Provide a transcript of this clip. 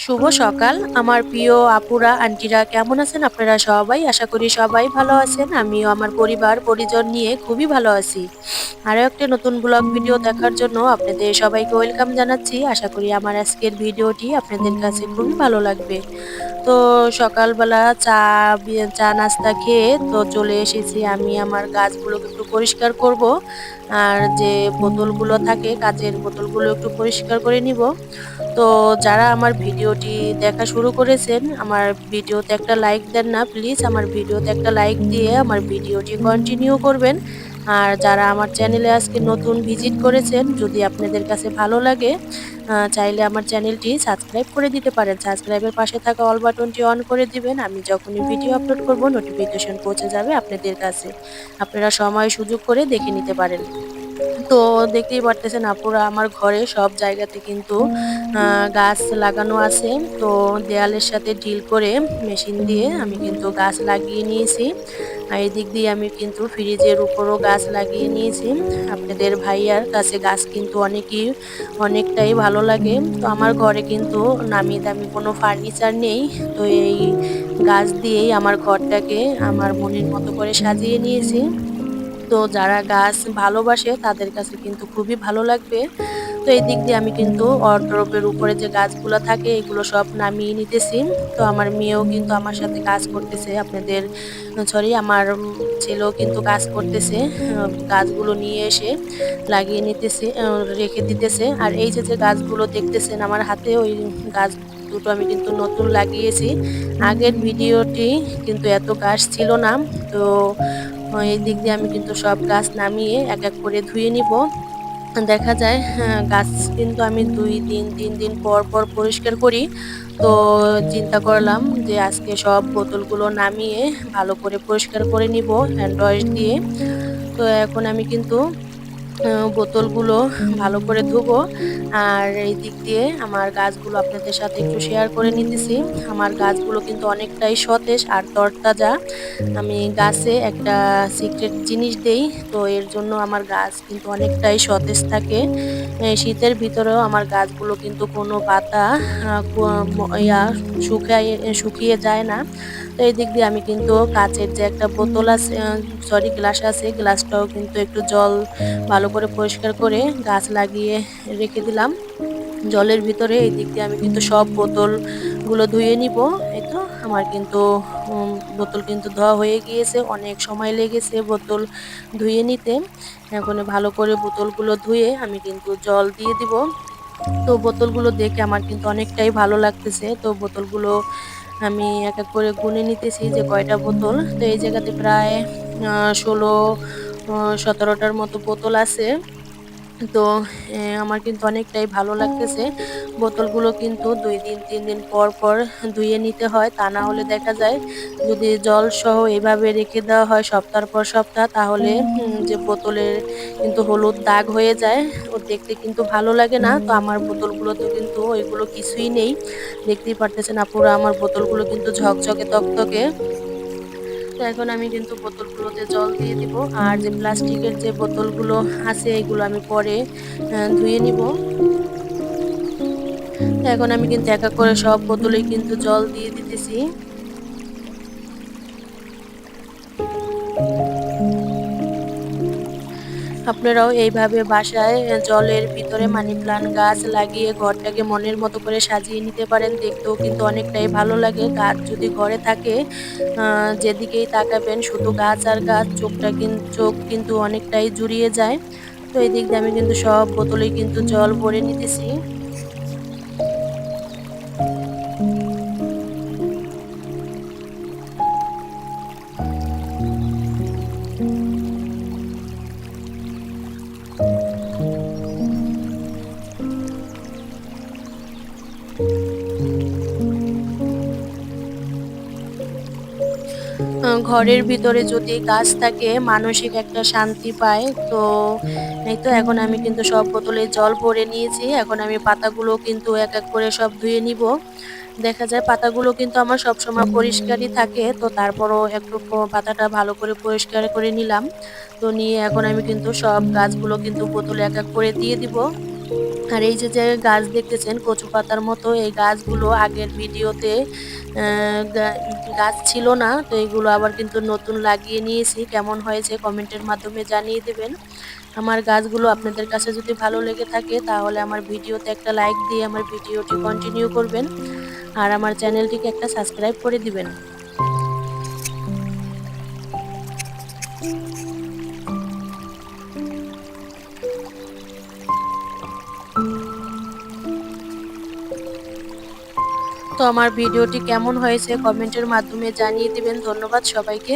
শুভ সকাল আমার প্রিয় আপুরা আন্টিরা কেমন আছেন আপনারা সবাই? আশা করি সবাই ভালো আছেন। আমিও আমার পরিবার পরিজন নিয়ে খুবই ভালো আছি। আরো একটা নতুন ব্লগ ভিডিও দেখার জন্য আপনাদের সবাইকে ওয়েলকাম জানাচ্ছি। আশা করি আমার আজকের ভিডিওটি আপনাদের কাছে খুবই ভালো লাগবে। তো সকালবেলা চা নাস্তা খেয়ে তো চলে এসেছি আমি আমার গাছগুলোকে একটু পরিষ্কার করব। আর যে বোতলগুলো থাকে কাচের বোতলগুলো একটু পরিষ্কার করে নিব। তো যারা আমার ভিডিওটি দেখা শুরু করেছেন, আমার ভিডিওতে একটা লাইক দেন না প্লিজ আমার ভিডিওতে একটা লাইক দিয়ে আমার ভিডিওটি কন্টিনিউ করবেন। আর যারা আমার চ্যানেলে আজকে নতুন ভিজিট করেছেন, যদি আপনাদের কাছে ভালো লাগে চাইলে আমার চ্যানেলটি সাবস্ক্রাইব করে দিতে পারেন। সাবস্ক্রাইবের পাশে থাকা অল বাটনটি অন করে দিবেন। আমি যখনই ভিডিও আপলোড করব নোটিফিকেশন পৌঁছে যাবে আপনাদের কাছে। আপনারা সময় সুযোগ করে দেখে নিতে পারেন। তো দেখতেই পারতেছেন আপুরা আমার ঘরে সব জায়গাতে কিন্তু গাছ লাগানো আছে। তো দেয়ালের সাথে ডিল করে মেশিন দিয়ে আমি কিন্তু গাছ লাগিয়ে নিয়েছি। আর এদিক দিয়ে আমি কিন্তু ফ্রিজের উপরও গাছ লাগিয়ে নিয়েছি। আপনাদের ভাইয়ার কাছে গাছ কিন্তু অনেকটাই ভালো লাগে। তো আমার ঘরে কিন্তু নামি দামি কোনো ফার্নিচার নেই। তো এই গাছ দিয়েই আমার ঘরটাকে আমার মনের মতো করে সাজিয়ে নিয়েছি। তো যারা গাছ ভালোবাসে তাদের কাছে কিন্তু খুবই ভালো লাগবে। তো এই দিক দিয়ে আমি কিন্তু ওয়ারড্রোবের উপরে যে গাছগুলো থাকে এগুলো সব নামিয়ে নিতেছি। তো আমার মেয়েও কিন্তু আমার সাথে কাজ করতেছে। আমার ছেলেও কিন্তু কাজ করতেছে। গাছগুলো নিয়ে এসে লাগিয়ে নিতেছে, রেখে দিতেছে। আর এই যে গাছগুলো দেখতেছেন আমার হাতে ওই গাছ দুটো আমি কিন্তু নতুন লাগিয়েছি। আগের ভিডিওটি কিন্তু এত গাছ ছিল না। তো এই দিক দিয়ে আমি কিন্তু সব গাছ নামিয়ে এক এক করে ধুয়ে নিব। দেখা যায় গাছ কিন্তু আমি ২ দিন ৩ দিন পর পর পরিষ্কার করি। তো চিন্তা করলাম যে আজকে সব বোতলগুলো নামিয়ে ভালো করে পরিষ্কার করে নিব হ্যান্ড ওয়াশ দিয়ে। তো এখন আমি কিন্তু বোতলগুলো ভালো করে ধুবো। আর এই দিক দিয়ে আমার গাছগুলো আপনাদের সাথে একটু শেয়ার করে নিতেছি। আমার গাছগুলো কিন্তু অনেকটাই সতেজ আর তরতাজা। আমি গাছে একটা সিক্রেট জিনিস দেই। তো এর জন্য আমার গাছ কিন্তু অনেকটাই সতেজ থাকে। শীতের ভিতরেও আমার গাছগুলো কিন্তু কোনো পাতা আ কু ম ইয়া শুকিয়ে যায় না। তো এই দিক দিয়ে আমি কিন্তু কাঁচের যে একটা বোতল আছে গ্লাস আছে, গ্লাসটাও কিন্তু একটু জল ভালো করে পরিষ্কার করে গাছ লাগিয়ে রেখে দিলাম জলের ভিতরে। এই দিক দিয়ে আমি কিন্তু সব বোতলগুলো ধুয়ে নিব। এই তো আমার কিন্তু বোতল কিন্তু ধোয়া হয়ে গিয়েছে। অনেক সময় লেগেছে বোতল ধুয়ে নিতে। এখন ভালো করে বোতলগুলো ধুয়ে আমি কিন্তু জল দিয়ে দিব। তো বোতলগুলো দেখে আমার কিন্তু অনেকটাই ভালো লাগতেছে। তো বোতলগুলো আমি এক এক করে গুনে নিতেছি যে কয়টা বোতল। তো এই জায়গাতে প্রায় ১৬ ১৭ টার মতো বোতল আছে। তো আমার কিন্তু অনেকটাই ভালো লাগতেছে। বোতলগুলো কিন্তু ২ দিন ৩ দিন পর পর ধুয়ে নিতে হয়। তা না হলে দেখা যায় যদি জলসহ এভাবে রেখে দেওয়া হয় সপ্তাহের পর সপ্তাহ তাহলে যে বোতলের কিন্তু হলুদ দাগ হয়ে যায়। ও দেখতে কিন্তু ভালো লাগে না। তো আমার বোতলগুলোতেও কিন্তু ওইগুলো কিছুই নেই। দেখতেই পারতেছেন আপুরা আমার বোতলগুলো কিন্তু ঝকঝকে তকতকে। তো এখন আমি কিন্তু বোতলগুলোতে জল দিয়ে দিব। আর যে প্লাস্টিকের যে বোতলগুলো আছে এগুলো আমি পরে ধুয়ে নিব। তো এখন আমি কিন্তু এক, এক করে সব বোতলেই কিন্তু জল দিয়ে দিতেছি। আপনারাও এইভাবে বাসায় জলের ভিতরে মানি প্লান্ট গাছ লাগিয়ে ঘরটাকে মনের মতো করে সাজিয়ে নিতে পারেন। দেখতেও কিন্তু অনেকটাই ভালো লাগে। গাছ যদি ঘরে থাকে আ যেদিকেই তাকাবেন শুধু গাছ আর গাছ। চোখ কিন্তু অনেকটাই জুড়িয়ে যায়। তো এদিক দিয়ে আমি কিন্তু সব বোতলেই কিন্তু জল ভরে নিতেছি। ঘরের ভিতরে যদি গাছ থাকে মানসিক একটা শান্তি পায়। তো এই তো এখন আমি কিন্তু সব বোতলে জল ভরে নিয়েছি। এখন আমি পাতাগুলো কিন্তু এক, এক করে সব ধুয়ে নিবো। দেখা যায় পাতাগুলো কিন্তু আমার সবসময় পরিষ্কারই থাকে। তো তারপরও একটু পাতাটা ভালো করে পরিষ্কার করে নিলাম। তো নিয়ে এখন আমি কিন্তু সব গাছগুলো কিন্তু বোতলে এক, এক করে দিয়ে দিব। আর এই যে গাছ দেখতেছেন কচু পাতার মতো, এই গাছগুলো আগের ভিডিওতে গাছ ছিল না, তো এগুলো আবার কিন্তু নতুন লাগিয়ে নিয়েছি। কেমন হয়েছে কমেন্টের মাধ্যমে জানিয়ে দিবেন। আমার গাছগুলো আপনাদের কাছে যদি ভালো লেগে থাকে তাহলে আমার ভিডিওতে একটা লাইক দিয়ে আমার ভিডিওটি কন্টিনিউ করবেন আর আমার চ্যানেলটিকে একটা সাবস্ক্রাইব করে দিবেন। তো আমার ভিডিওটি কেমন হয়েছে কমেন্টের মাধ্যমে জানিয়ে দিবেন। ধন্যবাদ সবাইকে।